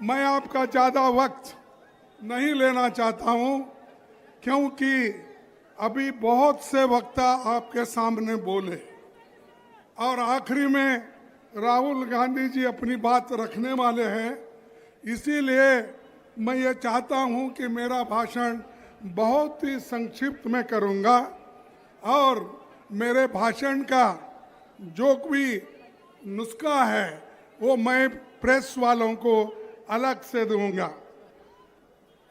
मैं आपका ज़्यादा वक्त नहीं लेना चाहता हूं, क्योंकि अभी बहुत से वक्ता आपके सामने बोले और आखिरी में राहुल गांधी जी अपनी बात रखने वाले हैं। इसीलिए मैं ये चाहता हूं कि मेरा भाषण बहुत ही संक्षिप्त में करूंगा और मेरे भाषण का जो भी नुस्खा है वो मैं प्रेस वालों को अलग से दूंगा।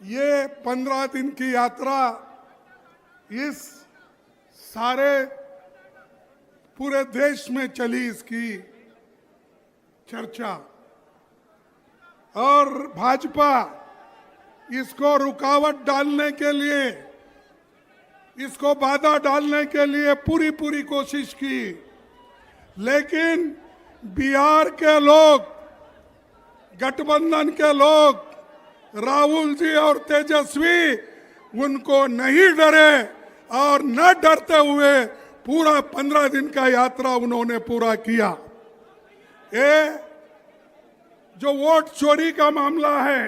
ये 15 दिन की यात्रा इस सारे पूरे देश में चली, इसकी चर्चा, और भाजपा इसको रुकावट डालने के लिए, इसको बाधा डालने के लिए पूरी कोशिश की, लेकिन बिहार के लोग, गठबंधन के लोग, राहुल जी और तेजस्वी उनको नहीं डरे और न डरते हुए पूरा 15 दिन का यात्रा उन्होंने पूरा किया। ये जो वोट चोरी का मामला है,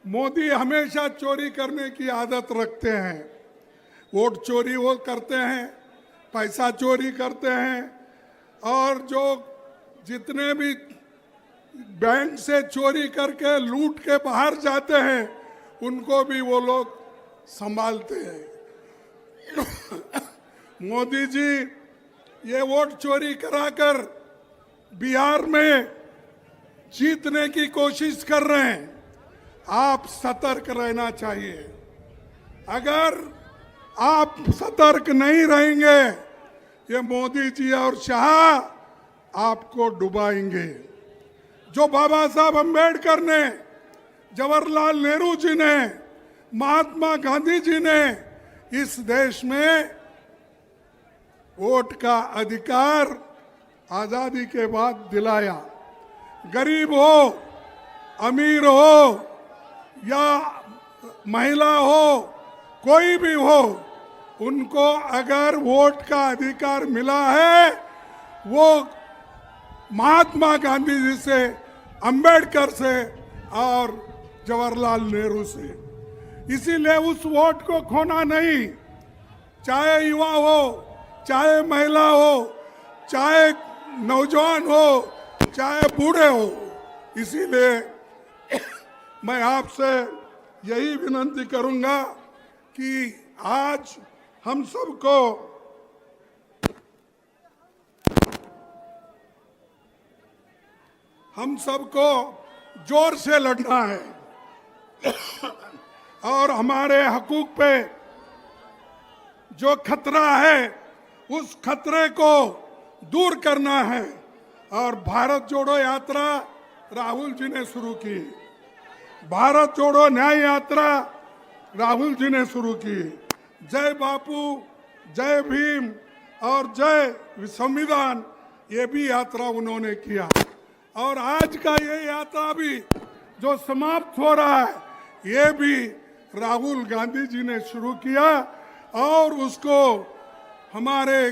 मोदी हमेशा चोरी करने की आदत रखते हैं। वोट चोरी वो करते हैं, पैसा चोरी करते हैं, और जो जितने भी बैंक से चोरी करके लूट के बाहर जाते हैं उनको भी वो लोग संभालते हैं। मोदी जी ये वोट चोरी कराकर बिहार में जीतने की कोशिश कर रहे हैं। आप सतर्क रहना चाहिए। अगर आप सतर्क नहीं रहेंगे, ये मोदी जी और शाह आपको डुबाएंगे। जो बाबा साहब अम्बेडकर ने, जवाहरलाल नेहरू जी ने, महात्मा गांधी जी ने इस देश में वोट का अधिकार आजादी के बाद दिलाया, गरीब हो, अमीर हो या महिला हो, कोई भी हो, उनको अगर वोट का अधिकार मिला है वो महात्मा गांधी जी से, अंबेडकर से और जवाहरलाल नेहरू से। इसीलिए उस वोट को खोना नहीं, चाहे युवा हो, चाहे महिला हो, चाहे नौजवान हो, चाहे बूढ़े हो। इसीलिए मैं आपसे यही विनती करूंगा कि आज हम सबको जोर से लड़ना है और हमारे हकूक पे जो खतरा है उस खतरे को दूर करना है। और भारत जोड़ो यात्रा राहुल जी ने शुरू की, भारत जोड़ो न्याय यात्रा राहुल जी ने शुरू की। जय बापू, जय भीम और जय संविधान, ये भी यात्रा उन्होंने किया। और आज का ये यात्रा भी जो समाप्त हो रहा है, ये भी राहुल गांधी जी ने शुरू किया और उसको हमारे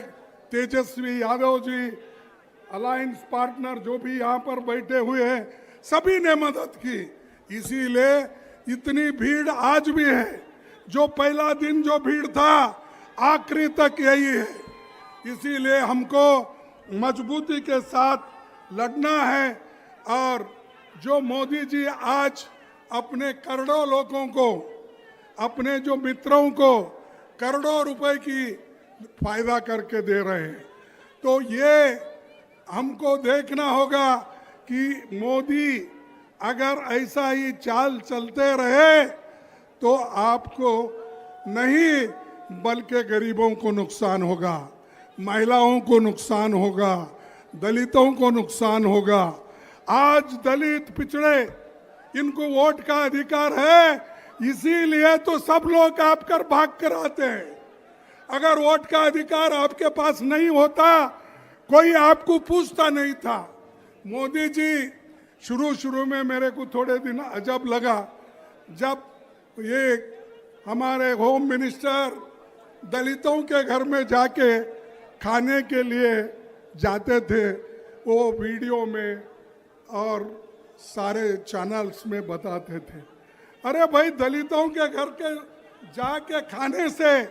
तेजस्वी यादव जी, अलायंस पार्टनर जो भी यहाँ पर बैठे हुए हैं, सभी ने मदद की। इसीलिए इतनी भीड़ आज भी है। जो पहला दिन जो भीड़ था, आखिरी तक यही है। इसीलिए हमको मजबूती के साथ लड़ना है। और जो मोदी जी आज अपने करोड़ों लोगों को, अपने जो मित्रों को करोड़ों रुपए की फायदा करके दे रहे हैं, तो ये हमको देखना होगा कि मोदी अगर ऐसा ही चाल चलते रहे तो आपको नहीं बल्कि गरीबों को नुकसान होगा, महिलाओं को नुकसान होगा, दलितों को नुकसान होगा। आज दलित, पिछड़े, इनको वोट का अधिकार है, इसीलिए तो सब लोग आप कर भाग कर आते हैं। अगर वोट का अधिकार आपके पास नहीं होता, कोई आपको पूछता नहीं था। मोदी जी शुरू में मेरे को थोड़े दिन अजब लगा, जब ये हमारे होम मिनिस्टर दलितों के घर में जाके खाने के लिए जाते थे, वो वीडियो में और सारे चैनल्स में बताते थे, अरे भाई दलितों के घर के जाके खाने से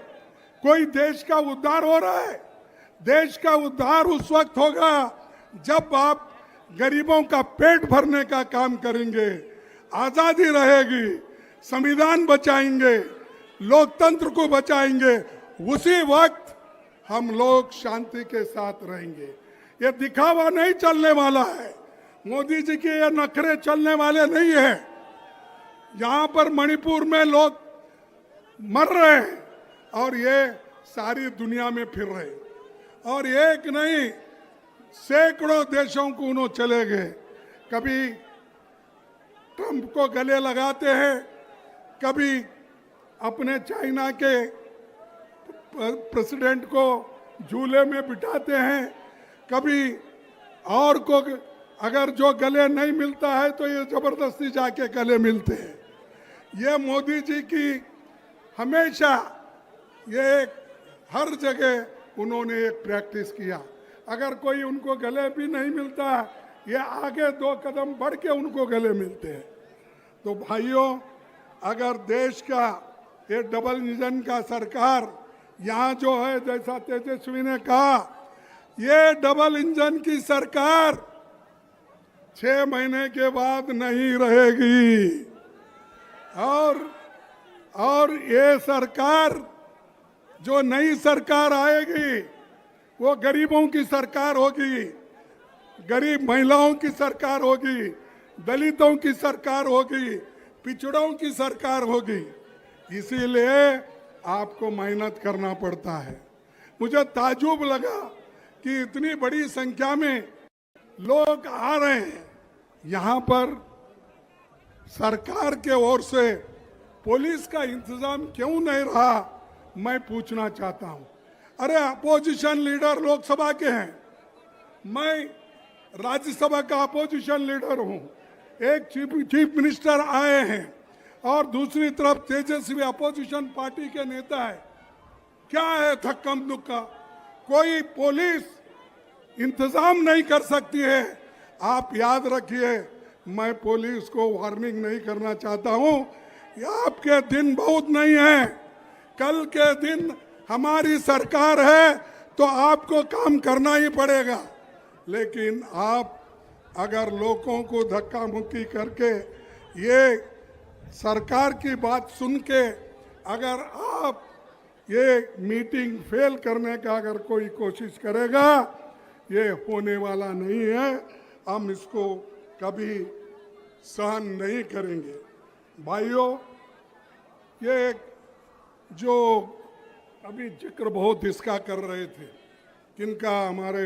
कोई देश का उद्धार हो रहा है? देश का उद्धार उस वक्त होगा जब आप गरीबों का पेट भरने का काम करेंगे, आजादी रहेगी, संविधान बचाएंगे, लोकतंत्र को बचाएंगे, उसी वक्त हम लोग शांति के साथ रहेंगे। ये दिखावा नहीं चलने वाला है, मोदी जी के ये नखरे चलने वाले नहीं है। यहाँ पर मणिपुर में लोग मर रहे हैं और ये सारी दुनिया में फिर रहे, और एक नहीं सैकड़ों देशों को उन्होंने चले गए। कभी ट्रंप को गले लगाते हैं, कभी अपने चाइना के प्रेसिडेंट को झूले में बिठाते हैं, कभी और को अगर जो गले नहीं मिलता है तो ये जबरदस्ती जाके गले मिलते हैं। ये मोदी जी की हमेशा ये हर जगह उन्होंने एक प्रैक्टिस किया, अगर कोई उनको गले भी नहीं मिलता ये आगे 2 कदम बढ़ के उनको गले मिलते हैं। तो भाइयों, अगर देश का ये डबल इंजन का सरकार यहाँ जो है, जैसा तेजस्वी ने कहा, ये डबल इंजन की सरकार 6 महीने के बाद नहीं रहेगी, और ये सरकार जो नई सरकार आएगी वो गरीबों की सरकार होगी, गरीब महिलाओं की सरकार होगी, दलितों की सरकार होगी, पिछड़ों की सरकार होगी। इसीलिए आपको मेहनत करना पड़ता है। मुझे ताज्जुब लगा कि इतनी बड़ी संख्या में लोग आ रहे हैं। यहाँ पर सरकार के ओर से पुलिस का इंतजाम क्यों नहीं रहा, मैं पूछना चाहता हूँ। अरे अपोजिशन लीडर लोकसभा के हैं, मैं राज्यसभा का अपोजिशन लीडर हूँ, एक चीफ मिनिस्टर आए हैं और दूसरी तरफ तेजस्वी अपोजिशन पार्टी के नेता है। क्या है थक्कम दुक्का? कोई पुलिस इंतजाम नहीं कर सकती है। आप याद रखिए, मैं पुलिस को वार्निंग नहीं करना चाहता हूँ, ये आपके दिन बहुत नहीं है, कल के दिन हमारी सरकार है तो आपको काम करना ही पड़ेगा। लेकिन आप अगर लोगों को धक्का मुक्की करके ये सरकार की बात सुन के अगर आप ये मीटिंग फेल करने का अगर कोई कोशिश करेगा, ये होने वाला नहीं है। हम इसको कभी सहन नहीं करेंगे। भाइयों, ये जो अभी जिक्र बहुत इसका कर रहे थे, किनका, हमारे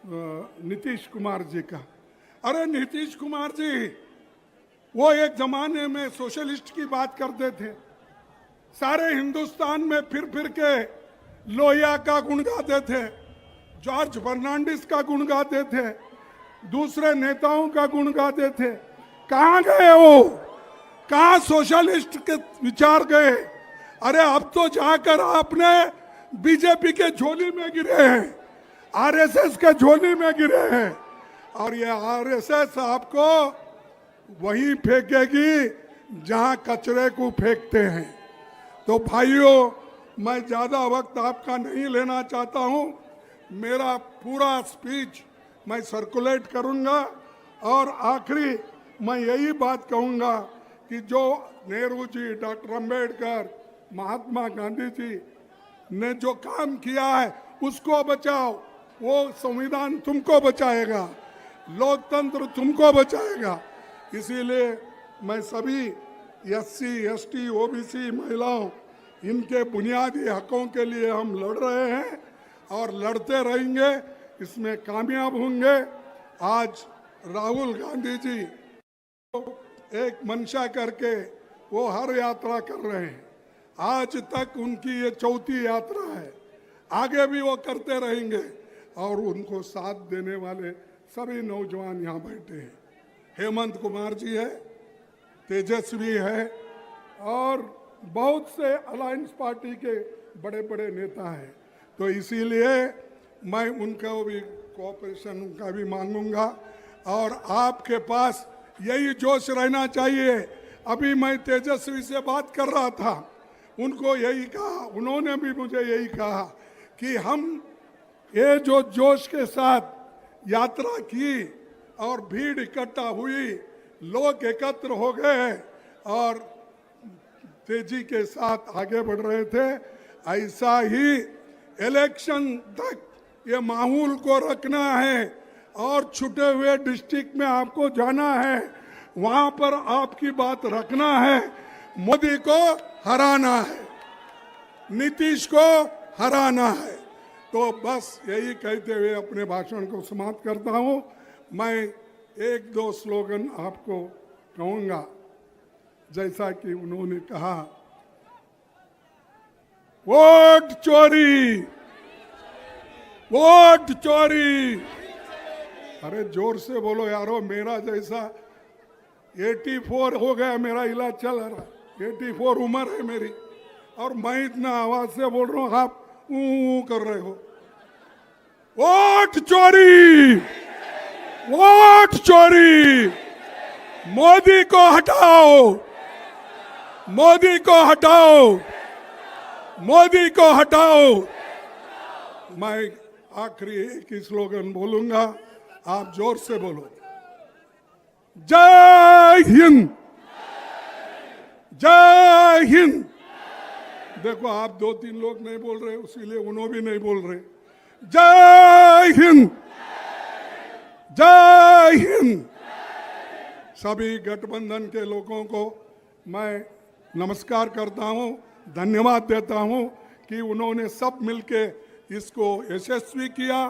नीतीश कुमार जी का। अरे नीतीश कुमार जी वो एक जमाने में सोशलिस्ट की बात करते थे, सारे हिंदुस्तान में फिर के लोहिया का गुण गाते थे, जॉर्ज फर्नांडिस का गुण गाते थे, दूसरे नेताओं का गुण गाते थे। कहाँ गए वो? कहाँ सोशलिस्ट के विचार गए? अरे अब तो जाकर आपने बीजेपी के झोली में गिरे हैं, आरएसएस के झोली में गिरे हैं, और ये आरएसएस आपको वहीं फेंकेगी जहां कचरे को फेंकते हैं। तो भाइयों, मैं ज़्यादा वक्त आपका नहीं लेना चाहता हूं। मेरा पूरा स्पीच मैं सर्कुलेट करूंगा और आखिरी मैं यही बात कहूंगा कि जो नेहरू जी, डॉक्टर अंबेडकर, महात्मा गांधी जी ने जो काम किया है उसको बचाओ। वो संविधान तुमको बचाएगा, लोकतंत्र तुमको बचाएगा। इसीलिए मैं सभी SC, ST, OBC महिलाओं, इनके बुनियादी हकों के लिए हम लड़ रहे हैं और लड़ते रहेंगे, इसमें कामयाब होंगे। आज राहुल गांधी जी एक मंशा करके वो हर यात्रा कर रहे हैं, आज तक उनकी ये 4थी यात्रा है, आगे भी वो करते रहेंगे। और उनको साथ देने वाले सभी नौजवान यहाँ बैठे हैं। हेमंत कुमार जी है, तेजस्वी है और बहुत से अलायंस पार्टी के बड़े बड़े नेता हैं। तो इसीलिए मैं उनका भी कोऑपरेशन उनका भी मांगूंगा। और आपके पास यही जोश रहना चाहिए। अभी मैं तेजस्वी से बात कर रहा था, उनको यही कहा, उन्होंने भी मुझे यही कहा कि हम ये जो जोश के साथ यात्रा की और भीड़ इकट्ठा हुई, लोग एकत्र हो गए और तेजी के साथ आगे बढ़ रहे थे, ऐसा ही इलेक्शन तक ये माहौल को रखना है और छूटे हुए डिस्ट्रिक्ट में आपको जाना है, वहां पर आपकी बात रखना है। मोदी को हराना है, नीतीश को हराना है। तो बस यही कहते हुए अपने भाषण को समाप्त करता हूं। मैं एक दो स्लोगन आपको कहूंगा, जैसा कि उन्होंने कहा, वोट चोरी, वोट चोरी। अरे जोर से बोलो यारो, मेरा जैसा 84 हो गया, मेरा इलाज चल रहा, 84 उम्र है मेरी, और मैं इतना आवाज से बोल रहा हूं, आप ऊ कर रहे हो। वोट चोरी, वोट चोरी, मोदी को हटाओ, मोदी को हटाओ, मोदी को हटाओ। मैं आखिरी एक ही स्लोगन बोलूंगा, आप जोर से बोलो, जय हिंद, जय हिंद। देखो आप 2-3 लोग नहीं बोल रहे, इसीलिए उन्होंने भी नहीं बोल रहे। जय हिंद, जय हिंद। सभी गठबंधन के लोगों को मैं नमस्कार करता हूं, धन्यवाद देता हूं कि उन्होंने सब मिलके इसको यशस्वी किया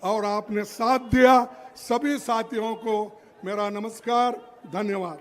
और आपने साथ दिया। सभी साथियों को मेरा नमस्कार, धन्यवाद।